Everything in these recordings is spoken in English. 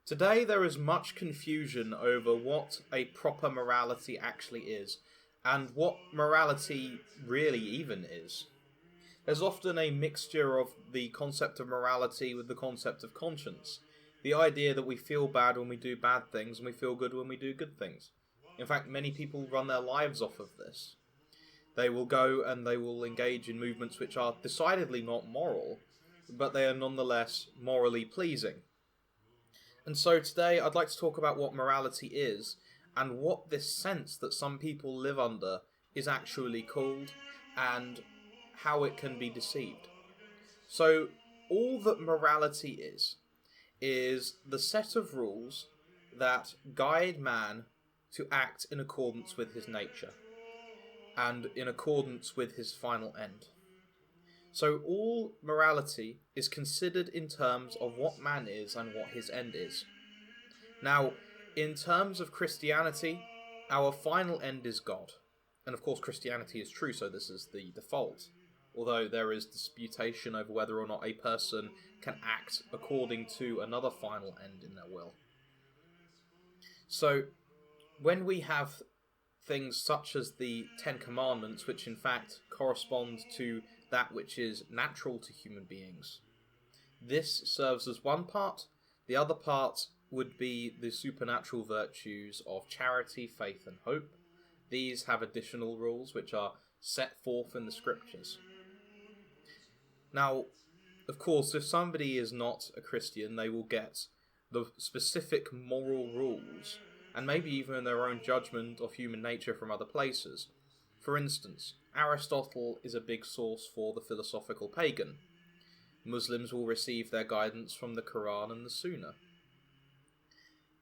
Today there is much confusion over what a proper morality actually is, and what morality really even is. There's often a mixture of the concept of morality with the concept of conscience. The idea that we feel bad when we do bad things and we feel good when we do good things. In fact, many people run their lives off of this. They will go and they will engage in movements which are decidedly not moral, but they are nonetheless morally pleasing. And so today I'd like to talk about what morality is and what this sense that some people live under is actually called and how it can be deceived. So all that morality is the set of rules that guide man to act in accordance with his nature and in accordance with his final end. So all morality is considered in terms of what man is and what his end is. Now, in terms of Christianity, our final end is God. And of course Christianity is true, so this is the default. Although there is disputation over whether or not a person can act according to another final end in their will. So, when we have things such as the Ten Commandments, which in fact correspond to that which is natural to human beings, this serves as one part. The other part would be the supernatural virtues of charity, faith, and hope. These have additional rules which are set forth in the scriptures. Now, of course, if somebody is not a Christian, they will get the specific moral rules, and maybe even their own judgment of human nature from other places. For instance, Aristotle is a big source for the philosophical pagan. Muslims will receive their guidance from the Quran and the Sunnah.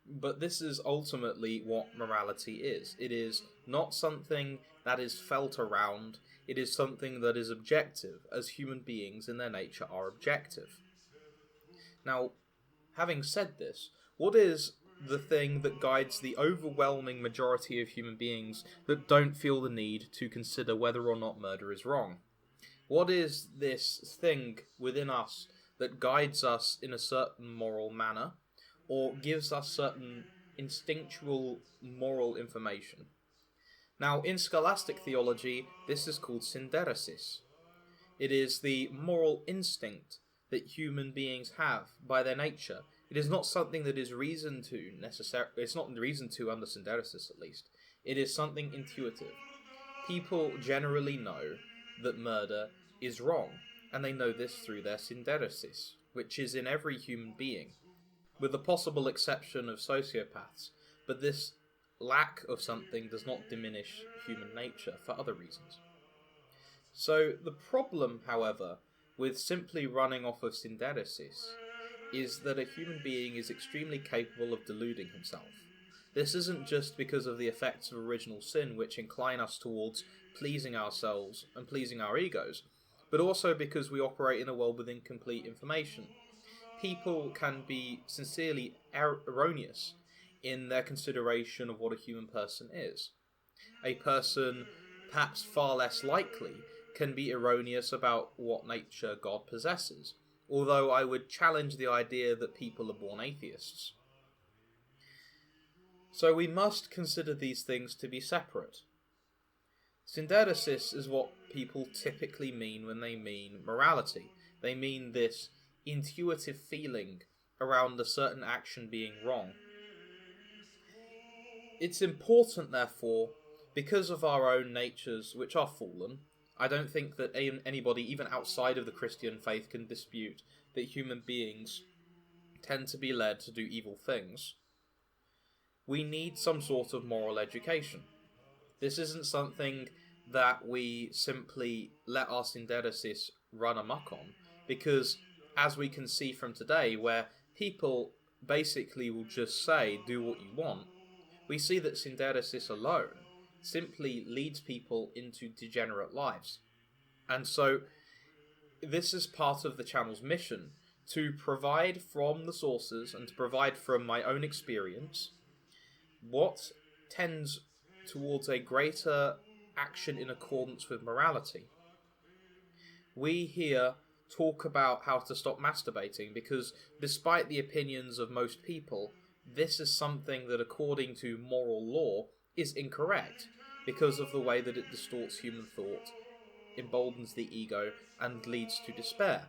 But this is ultimately what morality is. It is not something that is felt around, it is something that is objective, as human beings in their nature are objective. Now, having said this, what is the thing that guides the overwhelming majority of human beings that don't feel the need to consider whether or not murder is wrong? What is this thing within us that guides us in a certain moral manner, or gives us certain instinctual moral information? Now, in scholastic theology, this is called synderesis. It is the moral instinct that human beings have by their nature. It is not something that is reasoned to necessarily. It's not reasoned to under synderesis, at least. It is something intuitive. People generally know that murder is wrong, and they know this through their synderesis, which is in every human being, with the possible exception of sociopaths. But this lack of something does not diminish human nature for other reasons. So the problem, however, with simply running off of synderesis is that a human being is extremely capable of deluding himself. This isn't just because of the effects of original sin, which incline us towards pleasing ourselves and pleasing our egos, but also because we operate in a world with incomplete information. People can be sincerely erroneous in their consideration of what a human person is. A person, perhaps far less likely, can be erroneous about what nature God possesses, although I would challenge the idea that people are born atheists. So we must consider these things to be separate. Synderesis is what people typically mean when they mean morality. They mean this intuitive feeling around a certain action being wrong. It's important, therefore, because of our own natures, which are fallen. I don't think that anybody, even outside of the Christian faith, can dispute that human beings tend to be led to do evil things. We need some sort of moral education. This isn't something that we simply let our synderesis run amok on, because as we can see from today, where people basically will just say, do what you want, we see that synderesis alone simply leads people into degenerate lives. And so this is part of the channel's mission, to provide from the sources and to provide from my own experience what tends towards a greater action in accordance with morality. We here talk about how to stop masturbating, because despite the opinions of most people, this is something that, according to moral law, is incorrect because of the way that it distorts human thought, emboldens the ego, and leads to despair.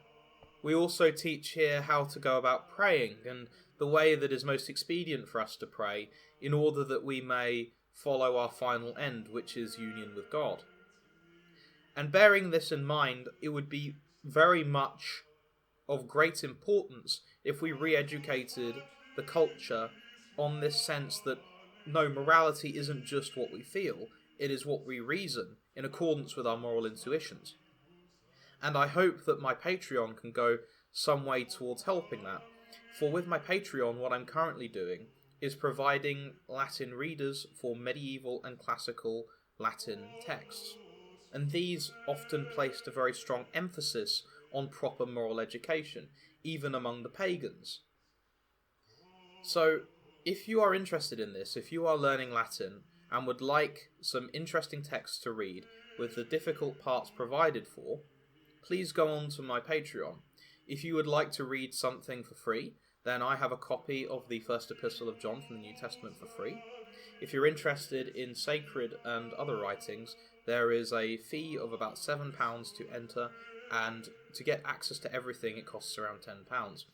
We also teach here how to go about praying and the way that is most expedient for us to pray in order that we may follow our final end, which is union with God. And bearing this in mind, it would be very much of great importance if we re-educated the culture on this sense that no, morality isn't just what we feel, it is what we reason in accordance with our moral intuitions. And I hope that my Patreon can go some way towards helping that. For with my Patreon, what I'm currently doing is providing Latin readers for medieval and classical Latin texts. And these often placed a very strong emphasis on proper moral education, even among the pagans. So, if you are interested in this, if you are learning Latin and would like some interesting texts to read with the difficult parts provided for, please go on to my Patreon. If you would like to read something for free, then I have a copy of the First Epistle of John from the New Testament for free. If you're interested in sacred and other writings, there is a fee of about £7 to enter, and to get access to everything it costs around £10.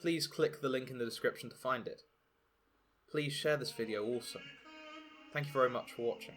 Please click the link in the description to find it. Please share this video also. Thank you very much for watching.